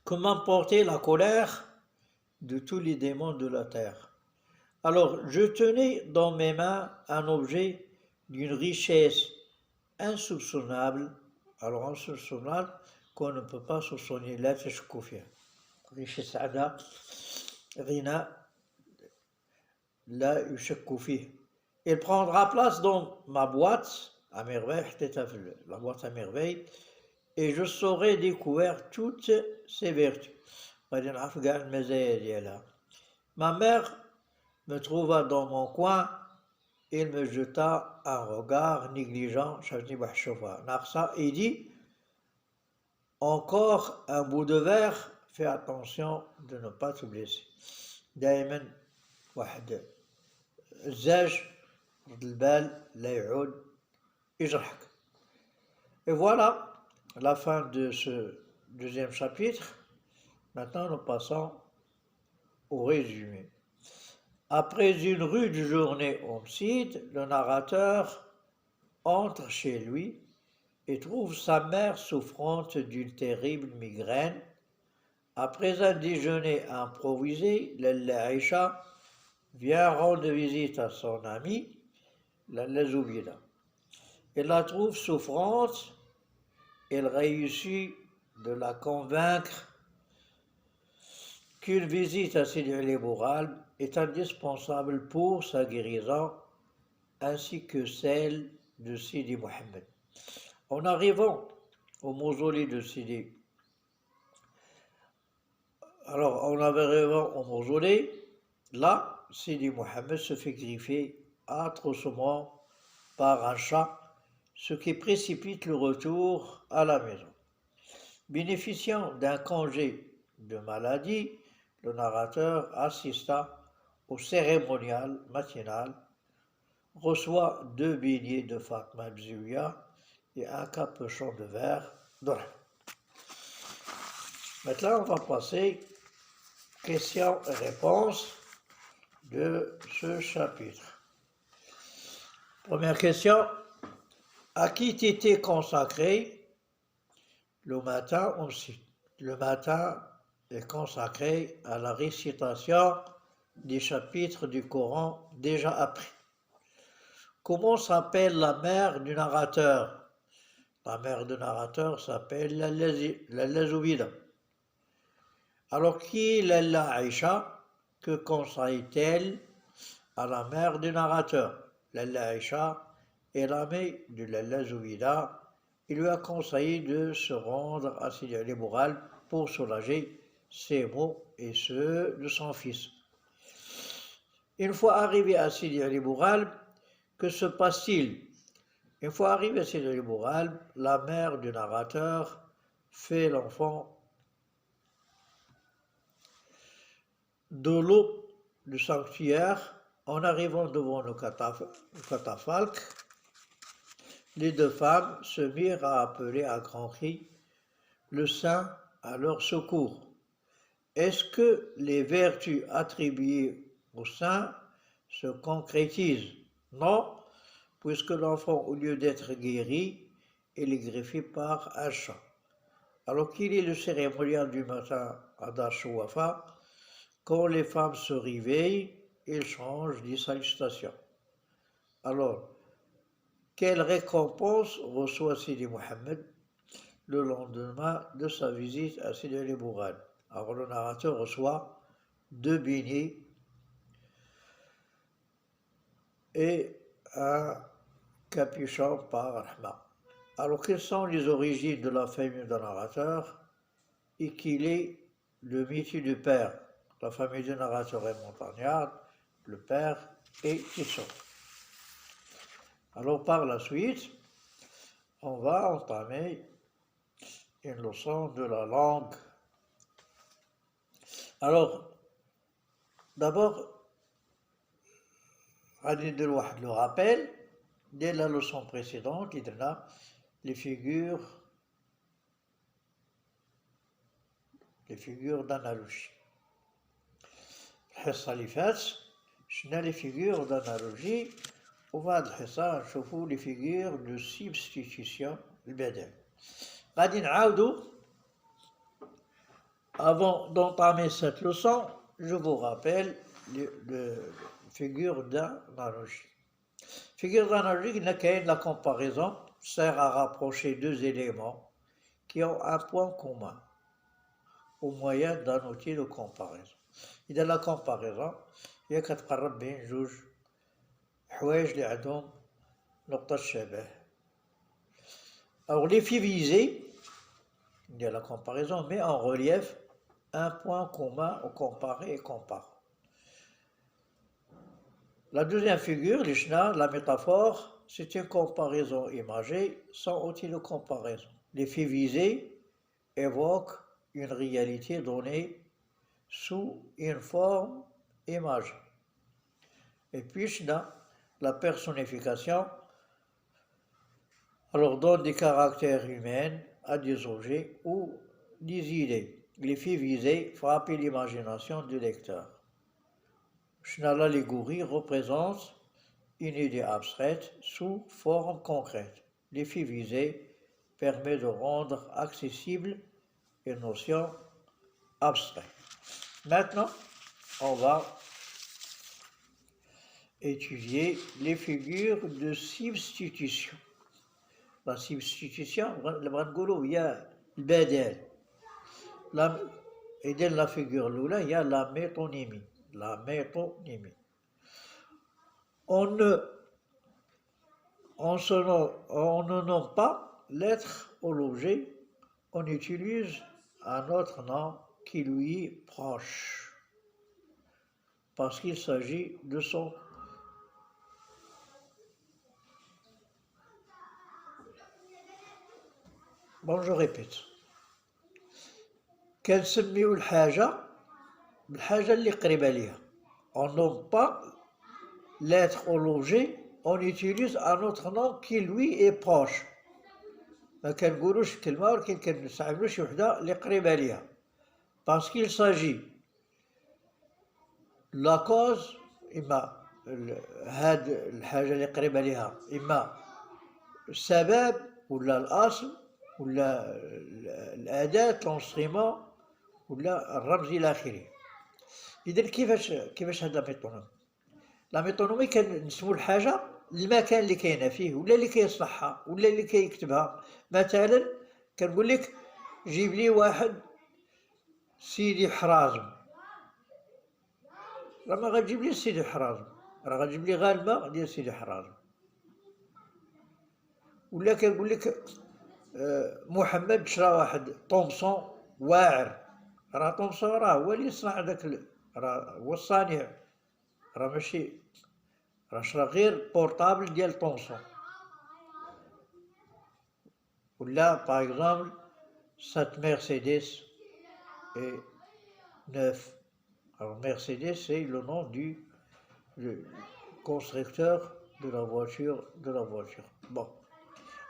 Comment porter la colère de tous les démons de la terre? Alors, je tenais dans mes mains un objet d'une richesse insoupçonnable, alors insoupçonnable qu'on ne peut pas soupçonner la tashkoufia. Richesse ada, rina, la yushakoufi. Il prendra place dans ma boîte à merveille, la boîte à merveille, et je saurai découvrir toutes ses vertus. Ma mère me trouva dans mon coin, il me jeta un regard négligent, et dit, encore un bout de verre, fais attention de ne pas te blesser. دائما واحد الزاج رد البال لا يعود يجرحك. Et voilà la fin de ce deuxième chapitre. Maintenant, nous passons au résumé. Après une rude journée homicide, le narrateur entre chez lui et trouve sa mère souffrante d'une terrible migraine. Après un déjeuner improvisé, Lalla Aïcha vient rendre visite à son amie, Lalla Zoubida. Elle la trouve souffrante, elle réussit de la convaincre qu'une visite à Sidi Ali Bouralb est indispensable pour sa guérison, ainsi que celle de Sidi Mohammed. En arrivant au mausolée de Sidi, là, Sidi Mohammed se fait griffer atrocement par un chat, ce qui précipite le retour à la maison. Bénéficiant d'un congé de maladie, le narrateur assista au cérémonial matinal, reçoit 2 beignets de Fatma Bzouya et un capuchon de verre d'or. Maintenant, on va passer questions et réponses de ce chapitre. Première question, à qui t'était consacré le matin aussi? Le matin est consacré à la récitation des chapitres du Coran déjà appris. Comment s'appelle la mère du narrateur? La mère du narrateur s'appelle Lalla Zoubida. Alors, qui est Lalla Aïcha? Que conseille-t-elle à la mère du narrateur? Lalla Aïcha est l'amie de Lalla Zoubida. Il lui a conseillé de se rendre à Sidi Ali Bouralb pour soulager ses maux et ceux de son fils. Une fois arrivé à Sidi Ali Bouralb, que se passe-t-il? Une fois arrivé à Sidi Ali Bouralb, la mère du narrateur fait l'enfant de l'eau du sanctuaire. En arrivant devant le catafalque, les 2 femmes se mirent à appeler à grands cris le saint à leur secours. Est-ce que les vertus attribuées au saint se concrétisent? Non, puisque l'enfant, au lieu d'être guéri, il est greffé par un chat. Alors qu'il est le cérémonial du matin à Dachouafa, quand les femmes se réveillent, ils changent de salutation. Alors, quelle récompense reçoit Sidi Mohammed le lendemain de sa visite à Sidi Ali Bouralb? Alors, le narrateur reçoit 2 beignets et un capuchon par Rahma. Alors, quelles sont les origines de la famille du narrateur et qu'il est le métier du père? La famille du narrateur est montagnarde, le père est tisson. Alors, par la suite, on va entamer une leçon de la langue. Alors, d'abord, Adil Delouad le rappelle, dès la leçon précédente, il y a les figures d'analogie. الحصة اللي فات شفنا les figures d'analogie وفي هذه الحصة نشوفوا les figures de substitution البدل. غادي نعاودوا Avant d'entamer cette leçon, je vous rappelle la figure d'analogie. Figure d'analogie, la comparaison sert à rapprocher deux éléments qui ont un point commun au moyen d'un outil de comparaison. إذا la comparaison هي كتقرب بين جوج حوايج اللي عندهم نقطة شبه. Alors l'effet visé, il y a la comparaison, met en relief un point commun au comparé et comparant. La deuxième figure, la métaphore, c'est une comparaison imagée sans outil de comparaison. L'effet visé évoque une réalité donnée sous une forme imagée. Et puis, la personnification, alors donne des caractères humains à des objets ou des idées. L'effet visé frappe l'imagination du lecteur. L'allégorie représente une idée abstraite sous forme concrète. L'effet visé permet de rendre accessible une notion abstraite. Maintenant, on va étudier les figures de substitution. La substitution, il y a le بدل. Et dans la figure là, il y a la métonymie. La métonymie. On ne nomme pas l'être ou l'objet, on utilise un autre nom qui lui est proche, parce qu'il s'agit de son Bon, je répète. كنسميو الحاجة بالحاجة اللي قريبة ليها. On nomme pas l'être ou l'objet, on utilise un autre nom qui lui est proche. ما كنقولوش كلمة ولكن كنستعملو شي وحدة اللي قريبة ليها. Parce qu'il s'agit la cause إما هاد الحاجة اللي قريبة ليها إما السبب ولا الأصل ولا الأداة الانسترومون ولا الرمز إلى آخره. إذا كيفاش هاد لا ميتونومي كنسمو الحاجة المكان اللي كاينة فيه ولا اللي كيصلحها ولا اللي كيكتبها. مثلا كنقول لك جيب لي واحد سيدي حرازم، راه ما غتجيب لي سيدي حرازم، راه غتجيب لي غير الماء ديال سيدي حرازم. ولا كنقول لك محمد شرا واحد طومسون واعر، راه طومسون راه هو اللي صنع داك راه هو الصانع، راه ماشي راه شرا غير بورطابل ديال طومسون. ولا باغ اكزومبل cette Mercedes est neuf. Alors Mercedes c'est le nom du constructeur de la voiture Bon.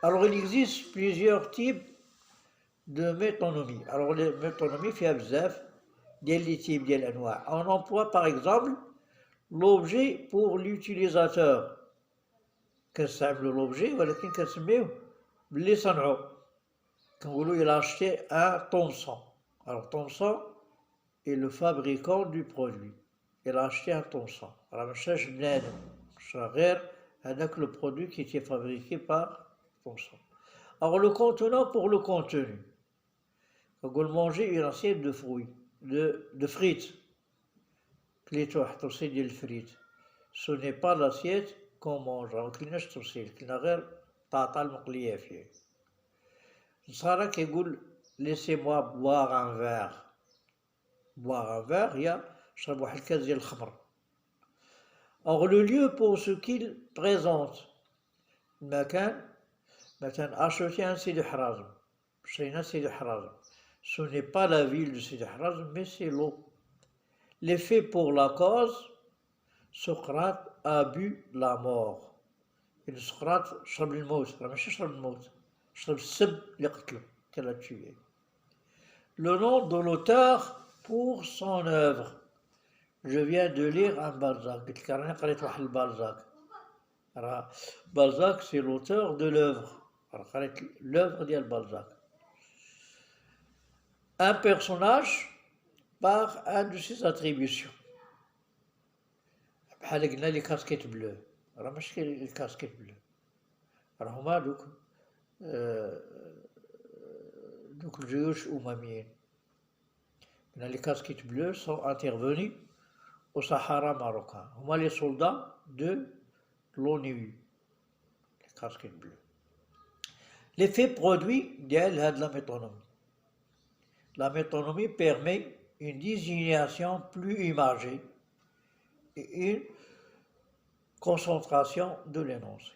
Alors il existe plusieurs types de métonymie. Alors les métonymie فيها بزاف ديال لي types ديال الانواع. On emploie par exemple l'objet pour l'utilisateur. كنستعملو l'objet ولكن كنسميوه باللي صنعو. كنقولو il a acheté un Thomson. Alors Thomson est le fabricant du produit. Il a acheté un Thomson. راه مشاش بنادم، شرا غير هذاك le produit qui était fabriqué par Thomson. Alors le contenant pour le contenu. كنقول manger une assiette de fruits, de frites. كليتو واحد الطوسي ديال الفريت. Ce n'est pas l'assiette qu'on mange. ما كليناش الطوسي، كلينا غير الطاطا المقلية فيه. الصغار كيقول laissez-moi boire un verre. Boire un verre هي شرب واحد الكاس ديال الخمر. Or le lieu pour ce qu'il présente. المكان مثلا acheter un سيدي حرازم، شرينا سيدي حرازم. Ce n'est pas la ville de Sidi Harazm, mais c'est l'eau. L'effet pour la cause, Socrate a bu la mort. Et Socrate شرب الموت، راه ماشي شرب الموت، شرب السب اللي قتلو كلا tué. Le nom de l'auteur pour son œuvre. Je viens de lire un Balzac. قلت لك راني قريت واحد البالزاك. راه Balzac c'est l'auteur de l'œuvre. راه قريت l'œuvre ديال Balzac. Un personnage par un de ses attributions. بحال قلنا لي كاسكيت بلو، راه ماشي الكاسكيت بلو، راه هما دوك الجيوش الأمميين. قلنا لي كاسكيت بلو sont intervenus au Sahara marocain، هما les soldats de l'ONU، les casquettes bleues. L'effet produit ديال هاد la métonymie. La métonymie permet une désignation plus imagée et une concentration de l'énoncé.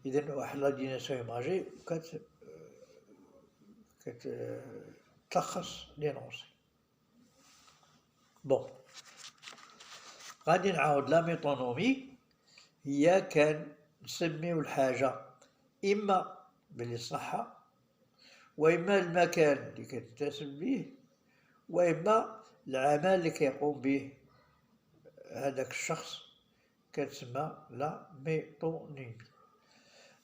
إذن واحد لا ديناسيون imagée كتلخص l'énoncé. بون، غادي نعاود لا ميتونومي هي كان نسميو الحاجة إما بلي صحة، وإما المكان اللي كتنتسب به، وإما العمل اللي كيقوم به هذاك الشخص كتسمى لا ميتونيمي.